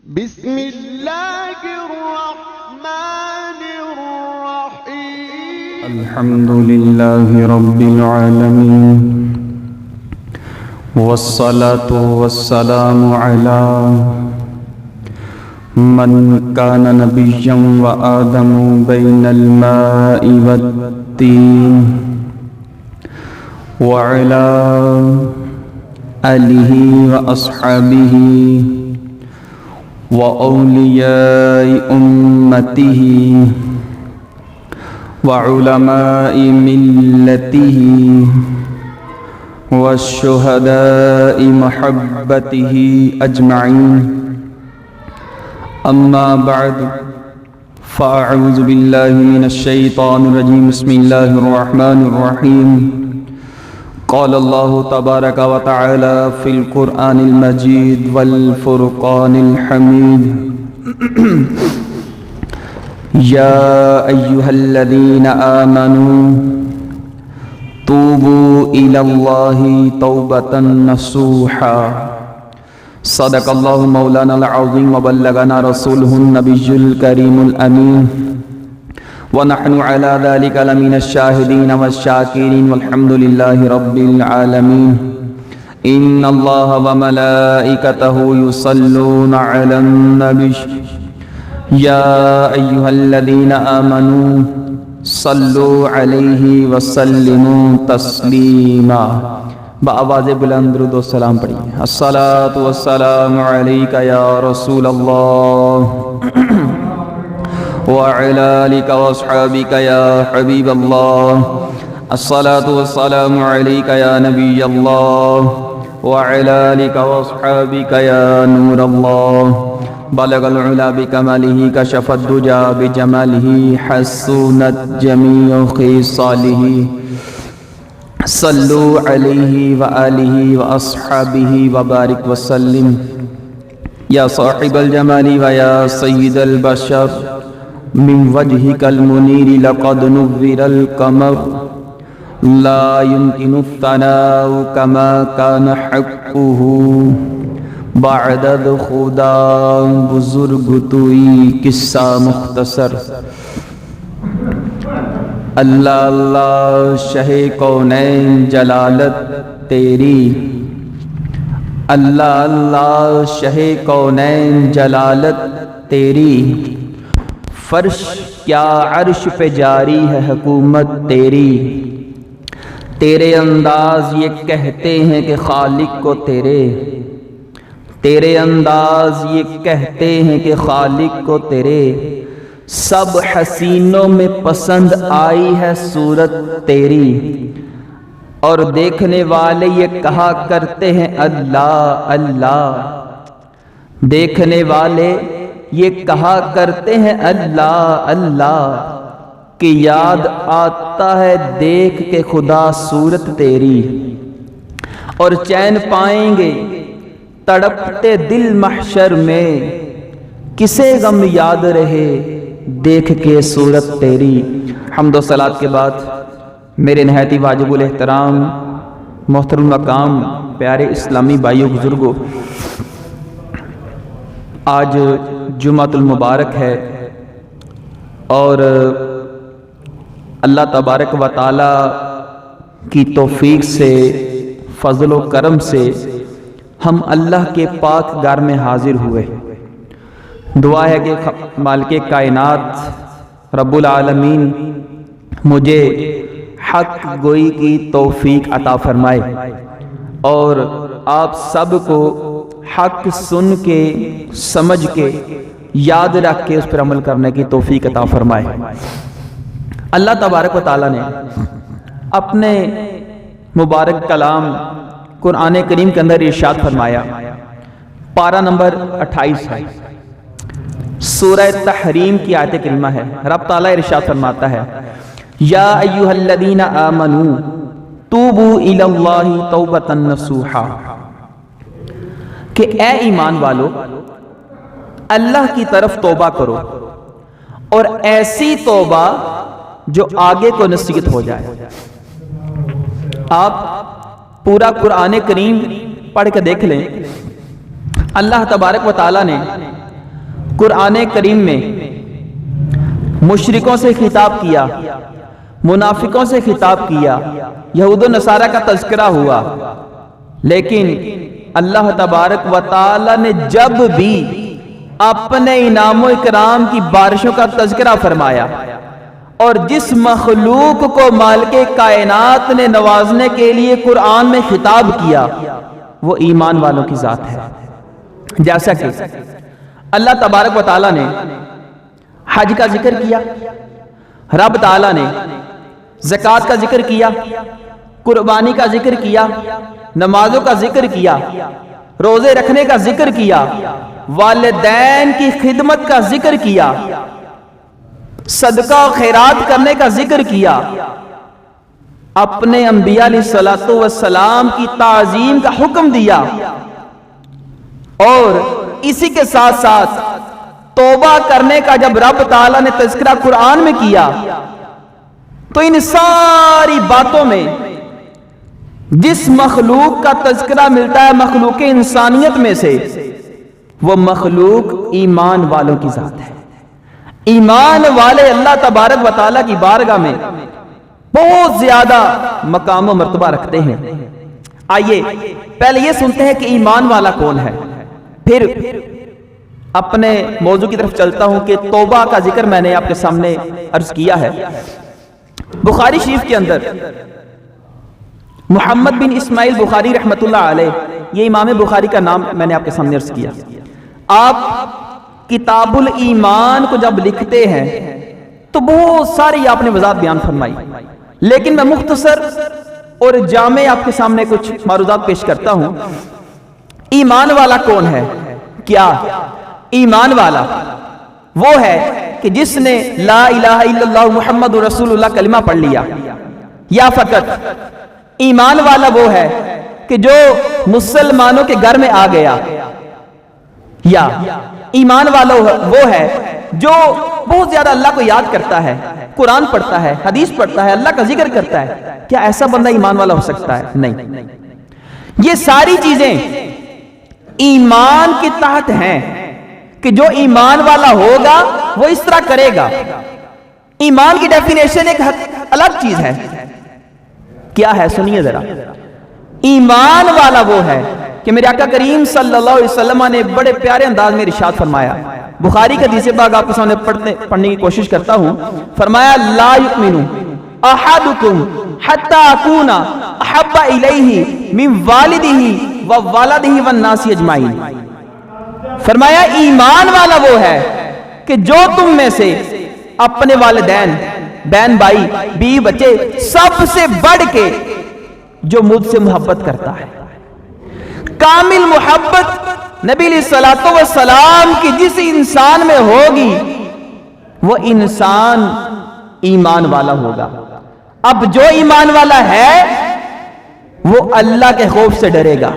بسم اللہ الرحمن الرحیم الحمد للہ رب العالمین والصلاة والسلام علی من کان نبیا وآدم بین الماء والتین وعلی آلہ واصحابہ وأولياء أمته وعلماء ملته والشهداء محبته أجمعين أما بعد فأعوذ بالله من الشيطان الرجيم بسم الله الرحمن الرحيم قال الله تبارك وتعالى في القرآن المجيد والفرقان الحميد يا أيها الذين آمنوا توبوا إلى الله توبة نصوحا صدق الله مولانا العظيم وبلغنا رسوله النبي الكريم الأمين ونحن على ذلك لمن الشاهدين والشاكرين والحمد لله رب العالمين إن الله وملائكته يصلون على النبي يا أيها الذين آمنوا صلوا عليه وسلموا تسليما بآواز بلند درود و سلام پڑھیے الصلاة والسلام عليك يا رسول الله وعلى آلك وأصحابك يا حبيب الله الصلاة والسلام عليك يا نبي الله وعلى آلك وأصحابك يا نور الله بلغ العلا بكماله كشف الدجى بجماله حسنت جميع خصاله صلوا عليه وآله وأصحابه وبارك وسلم يا صاحب الجمال ويا سيد البشر من وجهك المنير لقد نور القمر لا يمكن الثناء كما كان حقه بعد خدا بزرگ توئی قصہ مختصر اللہ اللہ شہ کونین جلالت تیری اللہ اللہ شہ کونین جلالت تیری فرش کیا عرش پہ جاری ہے حکومت تیری تیرے انداز یہ کہتے ہیں کہ خالق کو تیرے انداز یہ کہتے ہیں کہ خالق کو تیرے سب حسینوں میں پسند آئی ہے صورت تیری اور دیکھنے والے یہ کہا کرتے ہیں اللہ اللہ دیکھنے والے یہ کہا کرتے ہیں اللہ اللہ کہ یاد آتا ہے دیکھ کے خدا صورت تیری اور چین پائیں گے تڑپتے دل محشر میں کسے غم یاد رہے دیکھ کے صورت تیری حمد و صلات کے بعد میرے نہایت واجب الاحترام محترم مقام پیارے اسلامی بھائیوں بزرگوں آج جمعۃ المبارک ہے اور اللہ تبارک و تعالی کی توفیق سے فضل و کرم سے ہم اللہ کے پاک گھر میں حاضر ہوئے دعا ہے کہ مالک کائنات رب العالمین مجھے حق گوئی کی توفیق عطا فرمائے اور آپ سب کو حق سن کے سمجھ کے یاد رکھ کے اس پر عمل کرنے کی توفیق عطا فرمائے اللہ تبارک و تعالیٰ نے اپنے مبارک کلام قرآن کریم کے اندر ارشاد فرمایا پارہ نمبر 28 ہے سورہ تحریم کی آیت کریمہ ہے رب تعالیٰ ارشاد فرماتا ہے یا ایھا الذین آمنوا توبوا الی اللہ توبۃ نصوحا کہ اے ایمان والو اللہ کی طرف توبہ کرو اور ایسی توبہ جو آگے کو نصیحت ہو جائے آپ پورا قرآن کریم پڑھ کے دیکھ لیں اللہ تبارک و تعالیٰ نے قرآن کریم میں مشرکوں سے خطاب کیا، منافقوں سے خطاب کیا، یہود و نصارہ کا تذکرہ ہوا، لیکن اللہ تبارک و تعالی نے جب بھی اپنے انعام و اکرام کی بارشوں کا تذکرہ فرمایا اور جس مخلوق کو مالک کائنات نے نوازنے کے لیے قرآن میں خطاب کیا وہ ایمان والوں کی ذات ہے. جیسا کہ اللہ تبارک و تعالی نے حج کا ذکر کیا، رب تعالی نے زکوٰۃ کا ذکر کیا، قربانی کا ذکر کیا، نمازوں کا ذکر کیا، روزے رکھنے کا ذکر کیا، والدین کی خدمت کا ذکر کیا، صدقہ و خیرات کرنے کا ذکر کیا، اپنے انبیاء علیہ الصلوۃ والسلام کی تعظیم کا حکم دیا، اور اسی کے ساتھ ساتھ توبہ کرنے کا جب رب تعالیٰ نے تذکرہ قرآن میں کیا تو ان ساری باتوں میں جس مخلوق کا تذکرہ ملتا ہے مخلوق انسانیت میں سے، وہ مخلوق ایمان والوں کی ذات ہے. ایمان والے اللہ تبارک و تعالیٰ کی بارگاہ میں بہت زیادہ مقام و مرتبہ رکھتے ہیں. آئیے پہلے یہ سنتے ہیں کہ ایمان والا کون ہے، پھر اپنے موضوع کی طرف چلتا ہوں کہ توبہ کا ذکر میں نے آپ کے سامنے عرض کیا ہے. بخاری شریف کے اندر محمد بن اسماعیل بخاری رحمۃ اللہ علیہ، یہ امام بخاری کا نام میں نے آپ کے سامنے عرض کیا. آپ کتاب الایمان کو جب لکھتے ہیں تو بہت ساری آپ نے وضاحت بیان فرمائی، لیکن میں مختصر اور جامع آپ کے سامنے کچھ معروضات پیش کرتا ہوں. ایمان والا کون ہے؟ کیا ایمان والا وہ ہے کہ جس نے لا الہ الا اللہ محمد رسول اللہ کلمہ پڑھ لیا، یا فقط ایمان والا وہ ہے کہ جو مسلمانوں کے گھر میں آ گیا، یا ایمان والا وہ ہے جو بہت زیادہ اللہ کو یاد کرتا ہے، قرآن پڑھتا ہے، حدیث پڑھتا ہے، اللہ کا ذکر کرتا ہے. کیا ایسا بندہ ایمان والا ہو سکتا ہے؟ نہیں. یہ ساری چیزیں ایمان کے تحت ہیں کہ جو ایمان والا ہوگا وہ اس طرح کرے گا. ایمان کی ڈیفینیشن ایک الگ چیز ہے. کیا ہے؟ سنیے ذرا. ایمان والا وہ ہے کہ میرے آقا کریم صلی اللہ علیہ وسلم نے بڑے پیارے انداز میں ارشاد فرمایا، بخاری کا حدیث پاک آپ کے سامنے پڑھنے کی کوشش کرتا ہوں. فرمایا لا یؤمن احدکم حتی اکون احب الیہ من والدہ وولدہ والناس اجمعین. فرمایا ایمان والا وہ ہے کہ جو تم میں سے اپنے والدین، بہن بھائی، بیوی بچے سب سے بڑھ کے جو مجھ سے محبت کرتا ہے. کامل محبت نبی علیہ الصلوۃ والسلام کی جس انسان میں ہوگی وہ انسان ایمان والا ہوگا. اب جو ایمان والا ہے وہ اللہ کے خوف سے ڈرے گا،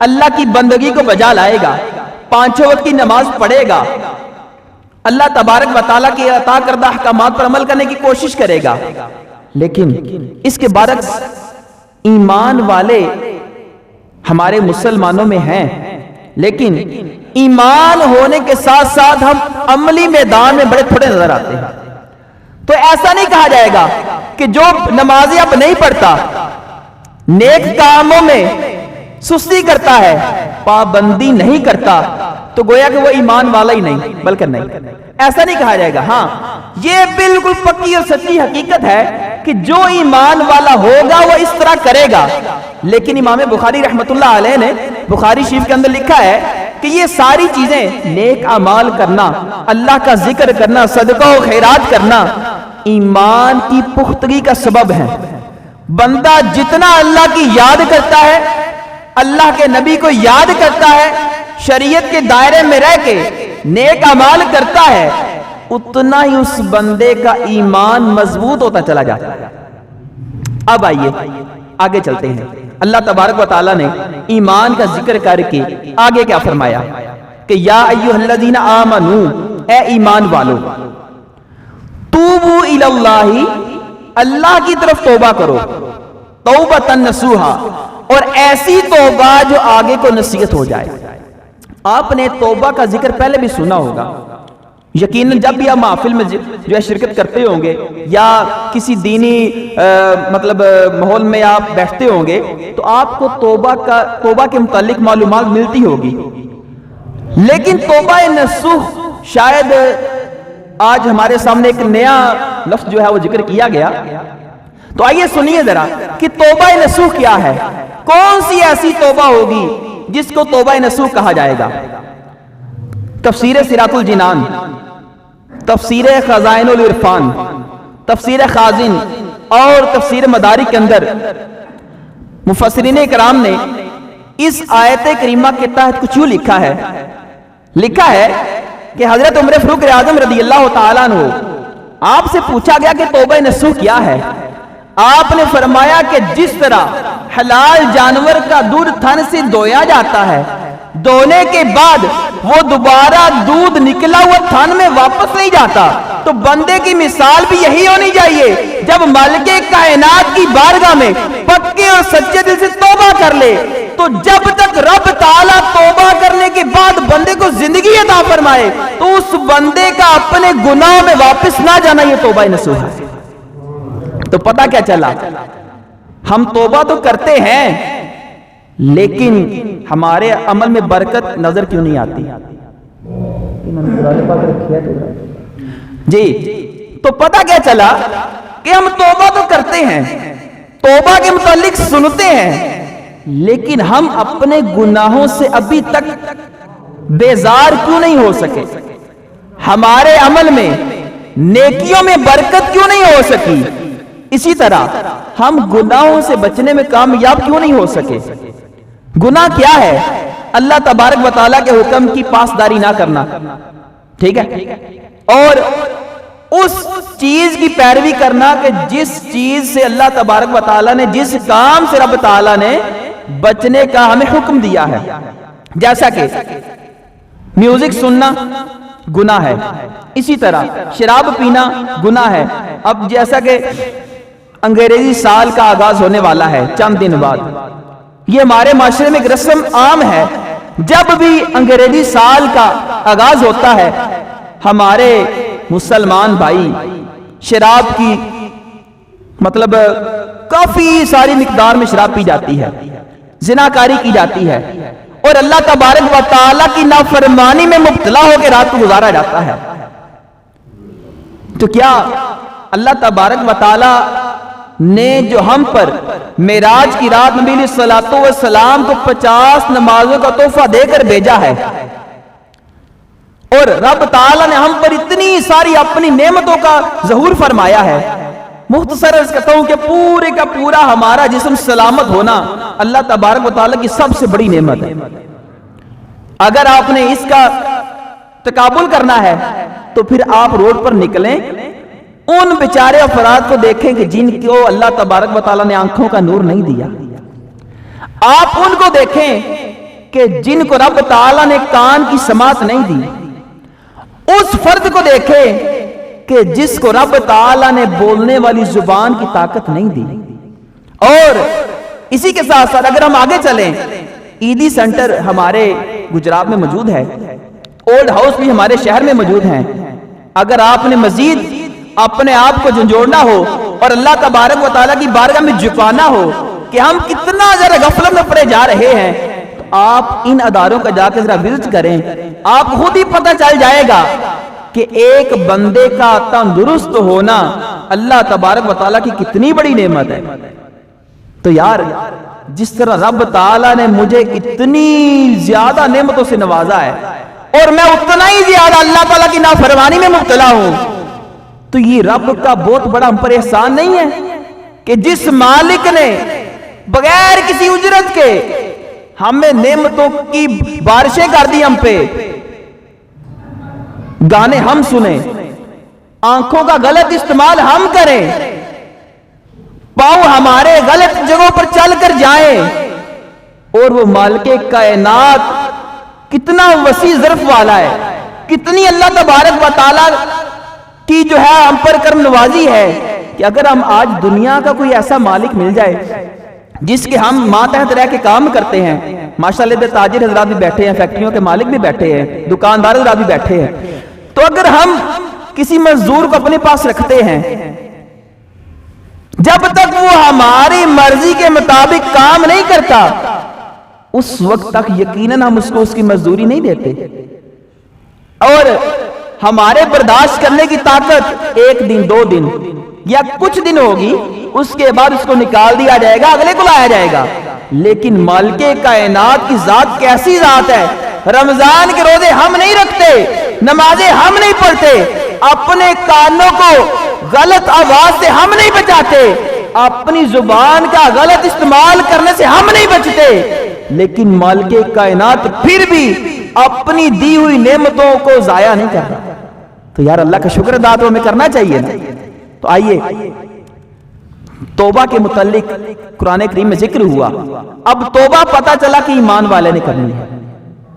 اللہ کی بندگی کو بجا لائے گا، 5 وقت کی نماز پڑھے گا، اللہ تبارک و تعالیٰ کے عطا کردہ احکامات پر عمل کرنے کی کوشش کرے گا. لیکن اس کے برعکس ایمان والے ہمارے مسلمانوں میں ہیں، لیکن ایمان ہونے کے ساتھ ساتھ ہم عملی میدان میں بڑے تھوڑے نظر آتے ہیں. تو ایسا نہیں کہا جائے گا کہ جو نمازیں اب نہیں پڑھتا، نیک کاموں میں سستی کرتا ہے، پابندی نہیں کرتا، تو گویا کہ وہ ایمان والا ہی نہیں، بلکہ نہیں، ایسا نہیں کہا جائے گا. ہاں یہ بالکل پکی اور سچی حقیقت ہے کہ جو ایمان والا ہوگا وہ اس طرح کرے گا. لیکن امام بخاری رحمۃ اللہ علیہ نے بخاری شریف کے اندر لکھا ہے کہ یہ ساری چیزیں نیک اعمال کرنا، اللہ کا ذکر کرنا، صدقہ و خیرات کرنا ایمان کی پختگی کا سبب ہے. بندہ جتنا اللہ کی یاد کرتا ہے، اللہ کے نبی کو یاد کرتا ہے، شریعت کے دائرے میں رہ کے نیک اعمال کرتا ہے، اتنا ہی اس بندے کا ایمان مضبوط ہوتا چلا جاتا ہے. اب آئیے آگے چلتے ہیں. اللہ تبارک و تعالیٰ نے ایمان کا ذکر کر کے آگے کیا فرمایا کہ یا ایھا الذین آمنو، اے ایمان والو، توبو الی اللہ، اللہ کی طرف توبہ کرو، توبۃ نصوحا، اور ایسی توبہ جو آگے کو نصیحت ہو جائے. آپ نے توبہ کا ذکر پہلے بھی سنا ہوگا، یقیناً جب بھی آپ محفل میں جو ہے شرکت کرتے ہوں گے یا کسی دینی ماحول میں آپ بیٹھتے ہوں گے تو آپ کو توبہ کے متعلق معلومات ملتی ہوگی، لیکن توبہ نصوح شاید آج ہمارے سامنے ایک نیا لفظ جو ہے وہ ذکر کیا گیا۔ تو آئیے سنیے ذرا کہ توبہ نصوح کیا ہے، کون سی ایسی توبہ ہوگی جس کو توبہ نصوح کہا جائے گا۔ تفسیر صراط الجنان، تفسیر خزائن العرفان، تفسیر خازن اور تفسیر مدارک کے اندر مفسرین کرام نے اس آیت کریمہ کے تحت کچھ یوں لکھا ہے کہ حضرت عمر فاروق اعظم رضی اللہ تعالیٰ عنہ آپ سے پوچھا گیا کہ توبہ نصوح کیا ہے، آپ نے فرمایا کہ جس طرح حلال جانور کا دودھ تھن سے دھویا جاتا ہے، دھونے کے بعد وہ دوبارہ دودھ نکلا ہوا تھن میں واپس نہیں جاتا، تو بندے کی مثال بھی یہی ہونی چاہیے جب مالک کائنات کی بارگاہ میں پکے اور سچے دل سے توبہ کر لے، تو جب تک رب تعالیٰ توبہ کرنے کے بعد بندے کو زندگی عطا فرمائے تو اس بندے کا اپنے گناہوں میں واپس نہ جانا یہ توبہ نصوح ہے۔ تو پتہ کیا چلا، ہم توبہ تو کرتے ہیں لیکن ہمارے عمل میں برکت نظر کیوں نہیں آتی؟ جی تو پتہ کیا چلا کہ ہم توبہ تو کرتے ہیں، توبہ کے متعلق سنتے ہیں، لیکن ہم اپنے گناہوں سے ابھی تک بیزار کیوں نہیں ہو سکے، ہمارے عمل میں نیکیوں میں برکت کیوں نہیں ہو سکی، اسی طرح ہم گناہوں سے بچنے میں کامیاب کیوں نہیں ہو سکے۔ گناہ کیا ہے؟ اللہ تبارک و تعالیٰ کے حکم کی پاسداری نہ کرنا، ٹھیک ہے، اور اس چیز کی پیروی کرنا کہ جس چیز سے اللہ تبارک و تعالیٰ نے، جس کام سے رب تعالیٰ نے بچنے کا ہمیں حکم دیا ہے، جیسا کہ میوزک سننا گناہ ہے، اسی طرح شراب پینا گناہ ہے۔ اب جیسا کہ انگریزی سال کا آغاز ہونے والا ہے چند دن بعد، یہ ہمارے معاشرے میں ایک رسم عام ہے، جب بھی انگریزی سال کا آغاز ہوتا ہے ہمارے مسلمان بھائی شراب کی کافی ساری مقدار میں شراب پی جاتی ہے، زناکاری کی جاتی ہے، اور اللہ تبارک و تعالیٰ کی نافرمانی میں مبتلا ہو کے رات کو گزارا جاتا ہے۔ تو کیا اللہ تبارک و تعالیٰ نے جو ہم پر معراج کی رات نبی علیہ الصلوۃ والسلام کو 50 نمازوں کا تحفہ دے کر بھیجا ہے، اور رب تعالیٰ نے ہم پر اتنی ساری اپنی نعمتوں کا ظہور فرمایا ہے، مختصر عرض کرتا ہوں کہ پورے کا پورا ہمارا جسم سلامت ہونا اللہ تبارک و تعالیٰ کی سب سے بڑی نعمت ہے۔ اگر آپ نے اس کا تقابل کرنا ہے تو پھر آپ روڈ پر نکلیں، ان بیچارے افراد کو دیکھیں کہ جن کو اللہ تبارک و تعالیٰ نے آنکھوں کا نور نہیں دیا، آپ ان کو دیکھیں کہ جن کو رب تعالیٰ نے کان کی سماعت نہیں دی، اس فرد کو دیکھیں کہ جس کو رب تعالیٰ نے بولنے والی زبان کی طاقت نہیں دی۔ اور اسی کے ساتھ ساتھ اگر ہم آگے چلیں، عیدی سینٹر ہمارے گجرات میں موجود ہے، اولڈ ہاؤس بھی ہمارے شہر میں موجود ہیں۔ اگر آپ نے مزید اپنے آپ کو جھنجھوڑنا ہو اور اللہ تبارک و تعالیٰ کی بارگاہ میں جھکانا ہو کہ ہم کتنا ذرا غفلت میں پڑے جا رہے ہیں، تو آپ ان اداروں کا جا کے ذرا وزٹ کریں، آپ خود ہی پتہ چل جائے گا کہ ایک بندے کا تندرست ہونا اللہ تبارک و تعالیٰ کی کتنی بڑی نعمت ہے۔ تو یار جس طرح رب تعالیٰ نے مجھے اتنی زیادہ نعمتوں سے نوازا ہے اور میں اتنا ہی زیادہ اللہ تعالیٰ کی نافرمانی میں مبتلا ہوں، تو یہ رب کا بہت بڑا ہم پر احسان نہیں ہے کہ جس مالک نے بغیر کسی اجرت کے ہمیں نعمتوں کی بارشیں کر دی، ہم پہ گانے ہم سنیں، آنکھوں کا غلط استعمال ہم کریں، پاؤں ہمارے غلط جگہوں پر چل کر جائیں، اور وہ مالک کائنات کتنا وسیع ظرف والا ہے، کتنی اللہ تبارک و تعالیٰ کی جو ہے ہم پر کرم نوازی ہے کہ اگر ہم آج دنیا کا کوئی ایسا مالک مل جائے جس کے ہم ماتحت رہ کے کام کرتے ہیں، ماشاءاللہ تاجر حضرات بھی بیٹھے ہیں، فیکٹریوں کے مالک بھی بیٹھے ہیں، دکاندار حضرات بھی بیٹھے ہیں، تو اگر ہم کسی مزدور کو اپنے پاس رکھتے ہیں، جب تک وہ ہماری مرضی کے مطابق کام نہیں کرتا اس وقت تک یقیناً ہم اس کو اس کی مزدوری نہیں دیتے، اور ہمارے برداشت کرنے کی طاقت 1 دن 2 دن یا کچھ دن ہوگی، اس کے بعد اس کو نکال دیا جائے گا، اگلے کو لایا جائے گا۔ لیکن مالک کائنات کی ذات کیسی ذات ہے، رمضان کے روزے ہم نہیں رکھتے، نمازیں ہم نہیں پڑھتے، اپنے کانوں کو غلط آواز سے ہم نہیں بچاتے، اپنی زبان کا غلط استعمال کرنے سے ہم نہیں بچتے، لیکن مالک کائنات پھر بھی اپنی دی ہوئی نعمتوں کو ضائع نہیں کر رہا۔ تو یار اللہ کا شکر ادا تو ہمیں کرنا چاہیے نا۔ تو آئیے توبہ کے متعلق قرآن کریم میں ذکر ہوا، اب توبہ پتہ چلا کہ ایمان والے نے کرنی ہے۔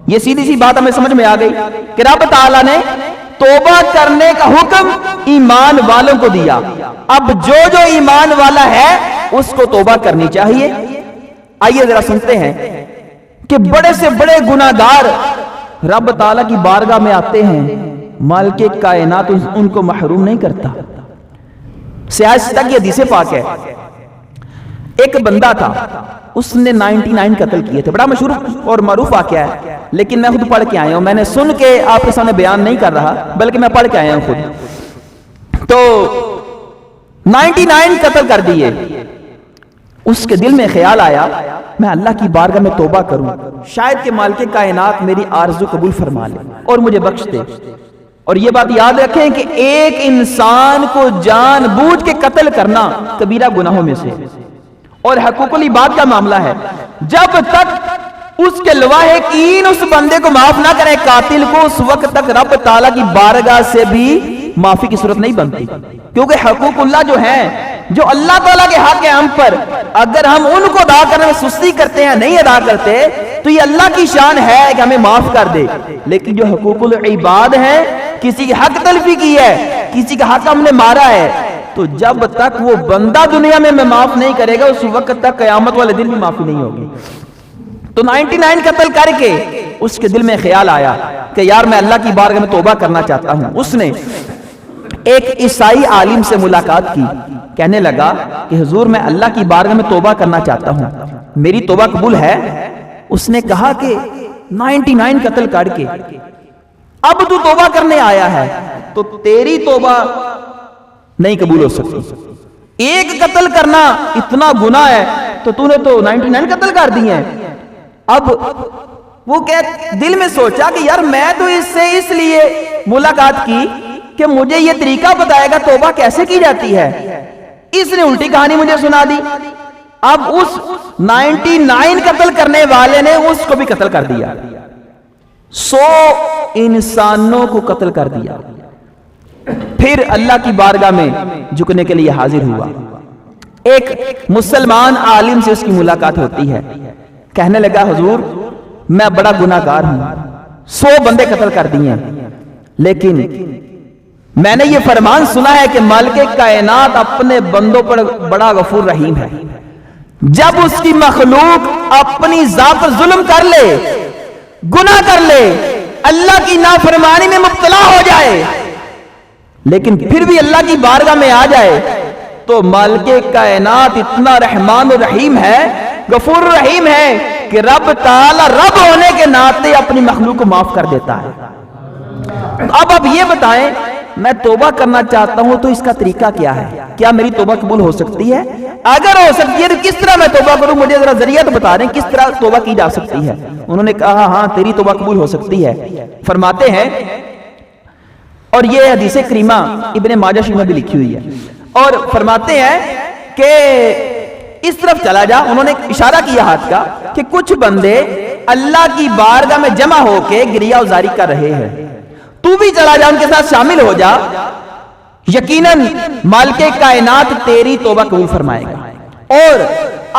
یہ سیدھی سی بات ہمیں سمجھ میں آ گئی کہ رب تعالیٰ نے توبہ کرنے کا حکم ایمان والوں کو دیا، اب جو ایمان والا ہے اس کو توبہ کرنی چاہیے۔ آئیے ذرا سنتے ہیں کہ بڑے سے بڑے گناہگار رب تعالیٰ کی بارگاہ میں آتے ہیں، مالک کائنات ان کو محروم نہیں کرتا۔ سیاست تک یہ حدیث پاک ہے، ایک بندہ تھا، اس نے 99 قتل کیے تھے، بڑا مشہور اور معروف واقعہ ہے، لیکن میں خود پڑھ کے آیا ہوں، میں نے سن کے آپ کے سامنے بیان نہیں کر رہا بلکہ میں پڑھ کے آیا ہوں خود۔ تو 99 قتل کر دیے، اس کے دل میں خیال آیا میں اللہ کی بارگاہ میں توبہ کروں، شاید کہ مالک کائنات میری آرزو قبول فرما لے اور مجھے بخش دے۔ اور یہ بات یاد رکھیں کہ ایک انسان کو جان بوجھ کے قتل کرنا کبیرہ گناہوں میں سے، اور حقوق العباد کا معاملہ ہے، جب تک اس کے لواحقین اس بندے کو معاف نہ کریں قاتل کو، اس وقت تک رب تعالیٰ کی بارگاہ سے بھی معافی کی صورت نہیں بنتی، کیونکہ حقوق اللہ جو ہیں، جو اللہ تعالیٰ کے حق ہیں ہم پر، اگر ہم ان کو ادا کرنے میں سستی کرتے ہیں، نہیں ادا کرتے، تو یہ اللہ کی شان ہے کہ ہمیں معاف کر دے۔ لیکن جو حقوق العباد ہیں، کسی کی حق تلفی کی ہے، کسی کا حق ہم نے مارا ہے، تو جب تک وہ بندہ دنیا میں معاف نہیں کرے گا اس وقت تک قیامت والے دن بھی معافی نہیں ہوگی۔ تو 99 قتل کر کے اس کے دل میں خیال آیا کہ یار میں اللہ کی بارگاہ میں توبہ کرنا چاہتا ہوں۔ اس نے ایک عیسائی عالم سے ملاقات کی، کہنے لگا کہ حضور میں اللہ کی بارگاہ میں توبہ کرنا چاہتا ہوں، میری توبہ قبول ہے؟ اس نے کہا کہ 99 قتل کر کے اب تو توبہ کرنے آیا ہے تو تیری توبہ نہیں قبول ہو سکتی، ایک قتل کرنا اتنا گناہ ہے تو نے تو 99 قتل کر دیے ہیں۔ اب وہ دل میں سوچا کہ یار میں تو اس سے اس لیے ملاقات کی کہ مجھے یہ طریقہ بتائے گا توبہ کیسے کی جاتی ہے، اس نے الٹی کہانی مجھے سنا دی۔ اب اس 99 قتل کرنے والے نے اس کو بھی قتل کر دیا، 100 انسانوں کو قتل کر دیا، پھر اللہ کی بارگاہ میں جھکنے کے لیے حاضر ہوا۔ ایک مسلمان عالم سے اس کی ملاقات ہوتی ہے، کہنے لگا حضور میں بڑا گناہگار ہوں، 100 بندے قتل کر دیے، لیکن میں نے یہ فرمان سنا ہے کہ مالک کائنات اپنے بندوں پر بڑا غفور رحیم ہے، جب اس کی مخلوق اپنی ذات پر ظلم کر لے، گناہ کر لے، اللہ کی نافرمانی میں مبتلا ہو جائے، لیکن پھر بھی اللہ کی بارگاہ میں آ جائے، تو مالک کائنات اتنا رحمان و رحیم ہے، غفور رحیم ہے کہ رب تعالی رب ہونے کے ناطے اپنی مخلوق کو معاف کر دیتا ہے۔ اب یہ بتائیں میں توبہ کرنا چاہتا ہوں تو اس کا طریقہ کیا ہے؟ کیا میری توبہ قبول ہو سکتی ہے؟ اگر ہو سکتی ہے تو کس طرح میں توبہ کروں؟ مجھے ذرا ذریعہ تو بتا دیں کس طرح توبہ کی جا سکتی ہے۔ انہوں نے کہا ہاں تیری توبہ قبول ہو سکتی ہے۔ فرماتے ہیں، اور یہ حدیث کریمہ ابن ماجہ شریف میں بھی لکھی ہوئی ہے، اور فرماتے ہیں کہ اس طرف چلا جا، انہوں نے اشارہ کیا ہاتھ کا کہ کچھ بندے اللہ کی بارگاہ میں جمع ہو کے گریہ وزاری کر رہے ہیں، تو بھی چلا جا ان کے ساتھ شامل ہو جا، یقیناً مالک کائنات تیری توبہ قبول فرمائے گا۔ اور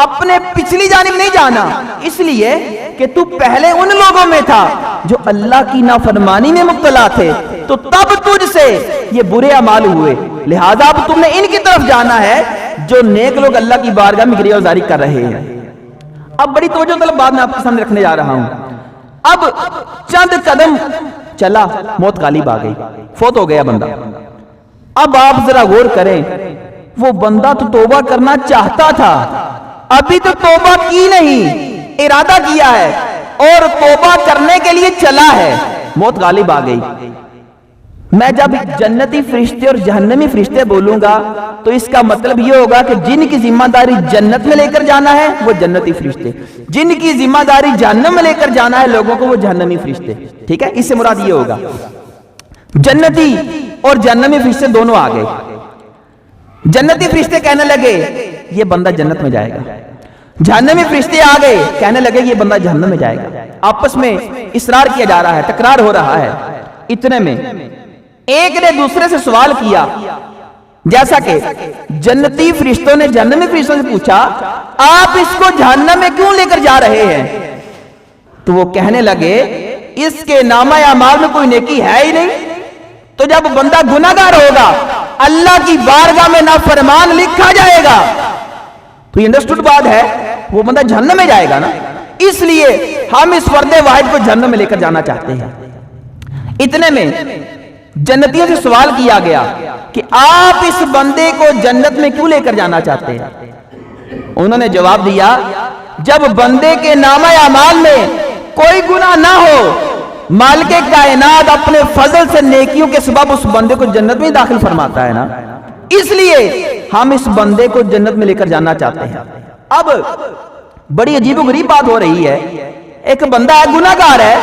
اپنے پچھلی جانب نہیں جانا، اس لیے کہ تو پہلے ان لوگوں میں تھا جو اللہ کی نافرمانی میں مبتلا تھے، تو تب تجھ سے یہ برے اعمال ہوئے، لہذا اب تم نے ان کی طرف جانا ہے جو نیک لوگ اللہ کی بارگاہ میں گریہ وزاری کر رہے ہیں۔ اب بڑی توجہ طلب بات میں آپ کے سامنے رکھنے جا رہا ہوں. اب چند قدم چلا، موت غالب آ گئی، فوت ہو گیا بندہ. اب آپ ذرا غور کریں، وہ بندہ تو توبہ کرنا چاہتا تھا، ابھی تو توبہ کی نہیں، ارادہ کیا ہے اور توبہ کرنے کے لیے چلا ہے، موت غالب آ گئی. میں جب جنتی فرشتے اور جہنمی فرشتے بولوں گا تو اس کا مطلب یہ ہوگا کہ جن کی ذمہ داری جنت میں لے کر جانا ہے وہ جنتی فرشتے، جن کی ذمہ داری جہنم میں لے کر جانا ہے لوگوں کو وہ جہنمی فرشتے. ٹھیک ہے، اس سے مراد یہ ہوگا جنتی اور جہنمی فرشتے دونوں آ گئے. جنتی فرشتے کہنے لگے یہ بندہ جنت میں جائے گا، جہنمی فرشتے آ گئے کہنے لگے یہ بندہ جہنم میں جائے گا. آپس میں اصرار کیا جا رہا ہے، تکرار ہو رہا ہے. اتنے میں ایک نے دوسرے سے سوال کیا، جیسا کہ جنتی فرشتوں نے جہنمی فرشتوں سے پوچھا آپ اس کو جہنم میں کیوں لے کر جا رہے ہیں؟ تو وہ کہنے لگے اس کے نامہ اعمال میں کوئی نیکی ہے ہی نہیں. تو جب بندہ گناہگار ہوگا، اللہ کی بارگاہ میں نافرمان لکھا جائے گا، تو یہ انڈرسٹوڈ بات ہے، وہ بندہ جہنم میں جائے گا نا. اس لیے ہم اس فرد واحد کو جہنم میں لے کر جانا چاہتے ہیں. اتنے میں جنتیوں سے سوال کیا گیا کہ آپ اس بندے کو جنت میں کیوں لے کر جانا چاہتے ہیں؟ انہوں نے جواب دیا جب بندے کے نامہ اعمال میں کوئی گناہ نہ ہو، مالک کائنات اپنے فضل سے نیکیوں کے سبب اس بندے کو جنت میں داخل فرماتا ہے نا، اس لیے ہم اس بندے کو جنت میں لے کر جانا چاہتے ہیں. اب بڑی عجیب و غریب بات ہو رہی ہے، ایک بندہ ہے، گناہگار ہے،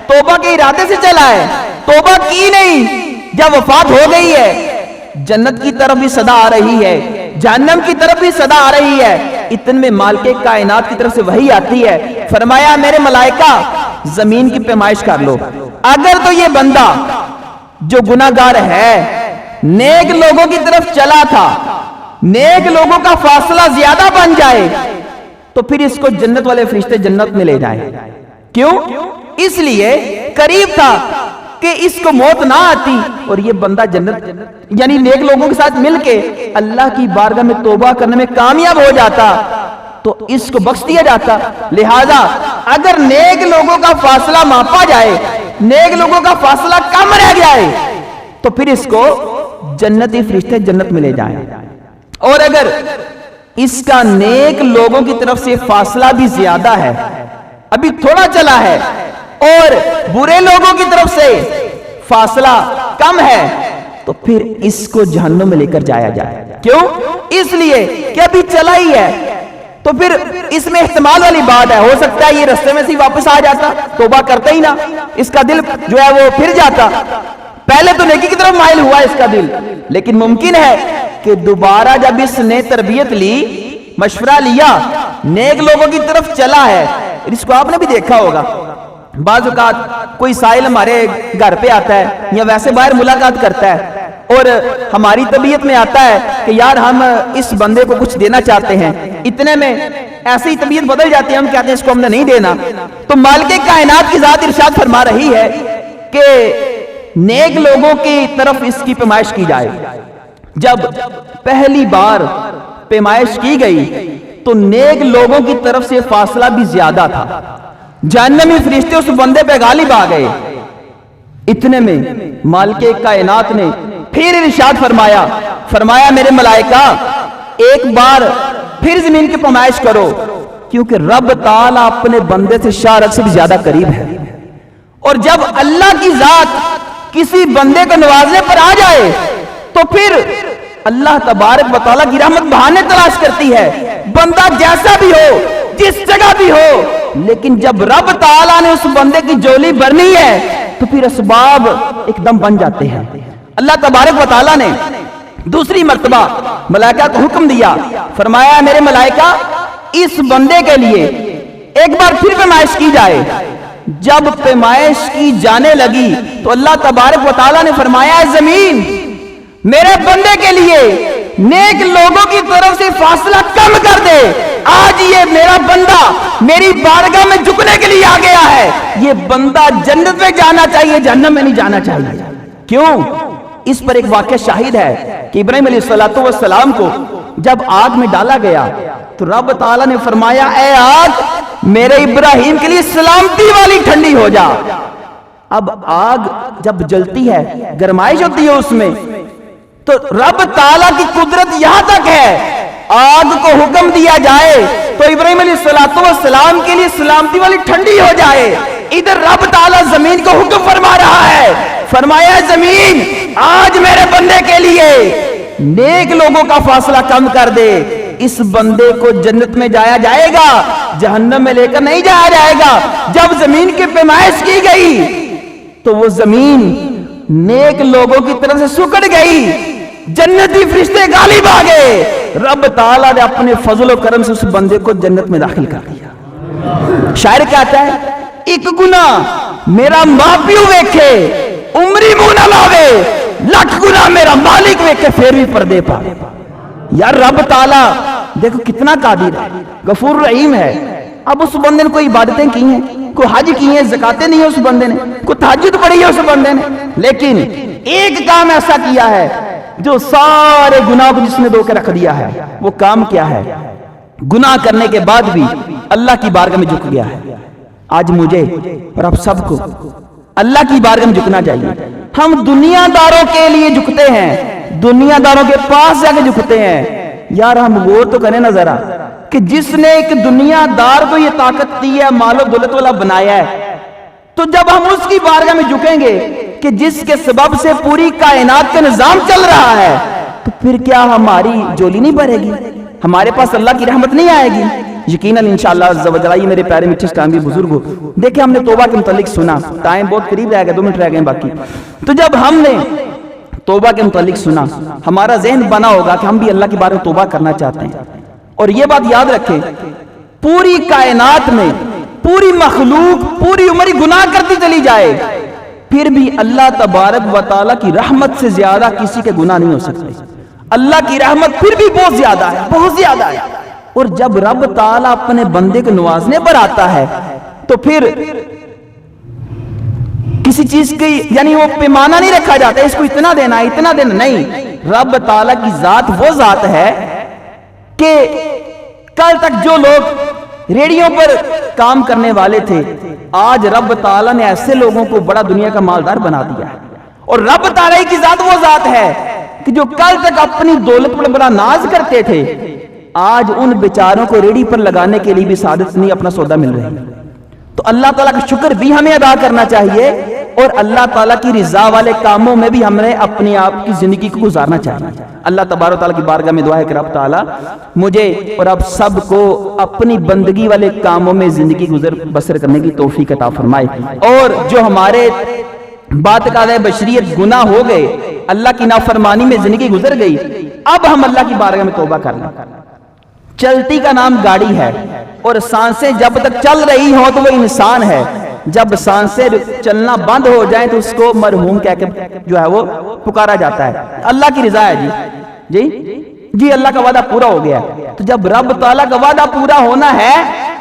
توبہ کے ارادے سے چلا ہے، توبہ کی نہیں، جب وفات ہو گئی ہے، جنت کی طرف بھی صدا آ رہی ہے، جہنم کی طرف بھی صدا آ رہی ہے. اتنے میں مالک کائنات کی طرف سے وحی آتی ہے، فرمایا میرے ملائکہ زمین کی پیمائش کر لو، اگر تو یہ بندہ جو گناہگار ہے نیک لوگوں کی طرف چلا تھا، نیک لوگوں کا فاصلہ زیادہ بن جائے تو پھر اس کو جنت والے فرشتے جنت میں لے جائیں. کیوں؟ اس لیے قریب تھا کہ اس کو موت نہ آتی اور یہ بندہ جنت یعنی نیک لوگوں کے ساتھ مل کے اللہ کی بارگاہ میں توبہ کرنے میں کامیاب ہو جاتا تو اس کو بخش دیا جاتا. لہذا اگر نیک لوگوں کا فاصلہ ماپا جائے، نیک لوگوں کا فاصلہ کم رہ جائے تو پھر اس کو جنتی فرشتے جنت میں لے جائیں. اور اگر اس کا نیک لوگوں کی طرف سے فاصلہ بھی زیادہ ہے، ابھی تھوڑا چلا ہے، اور برے لوگوں کی طرف سے فاصلہ کم ہے تو پھر اس کو جہنم میں لے کر جایا جائے. کیوں؟ اس لیے کہ ابھی چلا ہی ہے، تو پھر اس میں احتمال والی بات ہے، ہو سکتا ہے یہ رستے میں سے واپس آ جاتا، توبہ کرتا ہی نہ، اس کا دل جو ہے وہ پھر جاتا. پہلے تو نیکی کی طرف مائل ہوا اس کا دل، لیکن ممکن ہے کہ دوبارہ جب اس نے تربیت لی، مشورہ لیا، نیک لوگوں کی طرف چلا ہے. اس کو آپ نے بھی دیکھا ہوگا، بعض اوقات کوئی سائل ہمارے گھر پہ آتا ہے یا ویسے باہر ملاقات کرتا ہے اور ہماری طبیعت میں آتا ہے کہ یار ہم اس بندے کو کچھ دینا چاہتے ہیں. اتنے میں ایسی طبیعت بدل جاتی ہے، ہم کہتے ہیں اس کو ہم نے نہیں دینا. تو مالک کائنات کی ذات ارشاد فرما رہی ہے کہ نیک لوگوں کی طرف اس کی پیمائش کی جائے. جب پہلی بار پیمائش کی گئی تو نیک لوگوں کی طرف سے فاصلہ بھی زیادہ تھا، جہنمی فرشتے اس بندے پہ غالب آ گئے. اتنے میں مالک کائنات نے پھر ارشاد فرمایا میرے ملائکہ ایک بار پھر زمین کی پیمائش کرو، کیونکہ رب تعالیٰ اپنے بندے سے شارک سے بھی زیادہ قریب ہے. اور جب اللہ کی ذات کسی بندے کو نوازنے پر آ جائے تو پھر اللہ تبارک و تعالیٰ کی رحمت بہانے تلاش کرتی ہے، بندہ جیسا بھی ہو، جس جگہ بھی ہو، لیکن جب رب تعالیٰ نے اس بندے کی جولی بھرنی ہے تو پھر اسباب ایک دم بن جاتے ہیں. اللہ تبارک و تعالیٰ نے دوسری مرتبہ ملائکہ کو حکم دیا، فرمایا میرے ملائکہ اس بندے کے لیے ایک بار پھر پیمائش کی جائے. جب پیمائش کی جانے لگی تو اللہ تبارک و تعالیٰ نے فرمایا زمین میرے بندے کے لیے نیک لوگوں کی طرف سے فاصلہ کم کر دے، آج یہ میرا بندہ میری بارگاہ میں جھکنے کے لیے آ گیا ہے، یہ بندہ جنت میں جانا چاہیے، جہنم میں نہیں جانا چاہیے. کیوں؟ اس پر ایک واقعہ شاہد ہے کہ ابراہیم علیہ السلام کو جب آگ میں ڈالا گیا تو رب تعالیٰ نے فرمایا اے آگ میرے ابراہیم کے لیے سلامتی والی ٹھنڈی ہو جا۔ اب آگ جب جلتی ہے گرمائش ہوتی ہے اس میں، تو رب تعالیٰ کی قدرت یہاں تک ہے، آگ کو حکم دیا جائے تو ابراہیم علیہ السلام کے لیے سلامتی والی ٹھنڈی ہو جائے۔ ادھر رب تعالیٰ زمین کو حکم فرما رہا ہے، فرمایا زمین آج میرے بندے کے لیے نیک لوگوں کا فاصلہ کم کر دے، اس بندے کو جنت میں جایا جائے گا، جہنم میں لے کر نہیں جایا جائے گا۔ جب زمین کی پیمائش کی گئی تو وہ زمین نیک لوگوں کی طرف سے سکڑ گئی، جنتی فرشتے غالب آ گئے، رب تعالیٰ نے اپنے فضل و کرم سے اس بندے کو جنت میں داخل کر دیا۔ شاعر کہتا ہے ایک گناہ میرا ماں پیو ویکھے عمری منہ نہ لاوے، لاکھ گناہ میرا مالک ویکھے پھر بھی پردے پاوے۔ یار رب تعالیٰ دیکھو کتنا قادر ہے، غفور رحیم ہے۔ اب اس بندے نے کوئی عبادتیں کی ہیں، کوئی حج کی ہیں، زکاتیں نہیں ہیں اس بندے نے، کوئی تہجد پڑھی ہے اس بندے نے، لیکن ایک کام ایسا کیا ہے جو سارے گناہ کو جس نے دھو کے رکھ دیا ہے۔ وہ کام کیا ہے؟ گناہ کرنے کے بعد بھی اللہ کی بارگاہ میں جھک گیا ہے۔ آج مجھے اور اب سب کو اللہ کی بارگاہ میں جھکنا چاہیے۔ ہم دنیا داروں کے لیے جھکتے ہیں، دنیا داروں کے پاس جا کے جھکتے ہیں۔ یار ہم غور تو کریں نا ذرا کہ جس نے ایک دنیا دار کو یہ طاقت دی ہے، مال و دولت والا بنایا ہے، تو جب ہم اس کی بارگاہ میں جھکیں گے کہ جس کے سبب سے پوری کائنات کا نظام چل رہا ہے، تو پھر کیا ہماری جولی نہیں بھرے گی؟ ہمارے پاس اللہ کی رحمت نہیں آئے گی؟ یقیناً انشاءاللہ عز و جل۔ یہ میرے پیارے میٹھے اسلامی بزرگوں، دیکھیں ہم نے توبہ کے متعلق سنا، ٹائم بہت قریب رہ گیا، 2 منٹ رہ گئے باقی۔ تو جب ہم نے توبہ کے متعلق سنا، ہمارا ذہن بنا ہوگا کہ ہم بھی اللہ کے بارے میں توبہ کرنا چاہتے ہیں۔ اور یہ بات یاد رکھیں، پوری کائنات میں پوری مخلوق پوری عمر گناہ کرتی چلی جائے، پھر بھی اللہ تبارک و تعالیٰ کی رحمت سے زیادہ کسی کے گناہ نہیں ہو سکتے۔ اللہ کی رحمت پھر بھی بہت زیادہ ہے، بہت زیادہ ہے۔ اور جب رب تعالیٰ اپنے بندے کو نوازنے پر آتا ہے تو پھر کسی چیز کی یعنی وہ پیمانہ نہیں رکھا جاتا اس کو اتنا دینا اتنا دینا، نہیں، رب تعالیٰ کی ذات وہ ذات ہے کہ کل تک جو لوگ ریڑیوں پر کام کرنے والے تھے، آج رب تعالیٰ نے ایسے لوگوں کو بڑا دنیا کا مالدار بنا دیا ہے۔ اور رب تعالیٰ کی ذات وہ ذات ہے کہ جو کل تک اپنی دولت پر بڑا ناز کرتے تھے، آج ان بیچاروں کو ریڑی پر لگانے کے لیے بھی سعادت نہیں اپنا سودا مل رہی۔ تو اللہ تعالیٰ کا شکر بھی ہمیں ادا کرنا چاہیے، اور اللہ تعالیٰ کی رضا والے کاموں میں بھی ہمیں اپنی آپ کی زندگی کو گزارنا چاہیے۔ اللہ تبارک و تعالیٰ کی بارگاہ میں دعا ہے کہ رب تعالیٰ مجھے اور آپ سب کو اپنی بندگی والے کاموں میں زندگی بسر کرنے کی توفیق عطا فرمائے، اور جو ہمارے باتقاضۂ بشریت گناہ ہو گئے، اللہ کی نافرمانی میں زندگی گزر گئی، اب ہم اللہ کی بارگاہ میں توبہ کر لیں۔ چلتی کا نام گاڑی ہے، اور سانسیں جب تک چل رہی ہوں تو وہ انسان ہے، جب سانسیں چلنا بند ہو جائیں تو اس کو مرحوم کہہ کے جو ہے وہ پکارا جاتا ہے۔ اللہ کی رضا ہے جی اللہ کا وعدہ پورا ہو گیا۔ تو جب رب تعالیٰ کا وعدہ پورا ہونا ہے،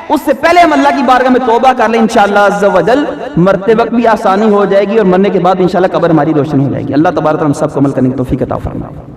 اس سے پہلے ہم اللہ کی بارگاہ میں توبہ کر لیں، انشاءاللہ عز و جل مرتے وقت بھی آسانی ہو جائے گی، اور مرنے کے بعد انشاءاللہ قبر ہماری روشن ہو جائے گی۔ اللہ تبارک و تعالیٰ ہم سب کو عمل کرنے کی توفیق عطا فرمائے۔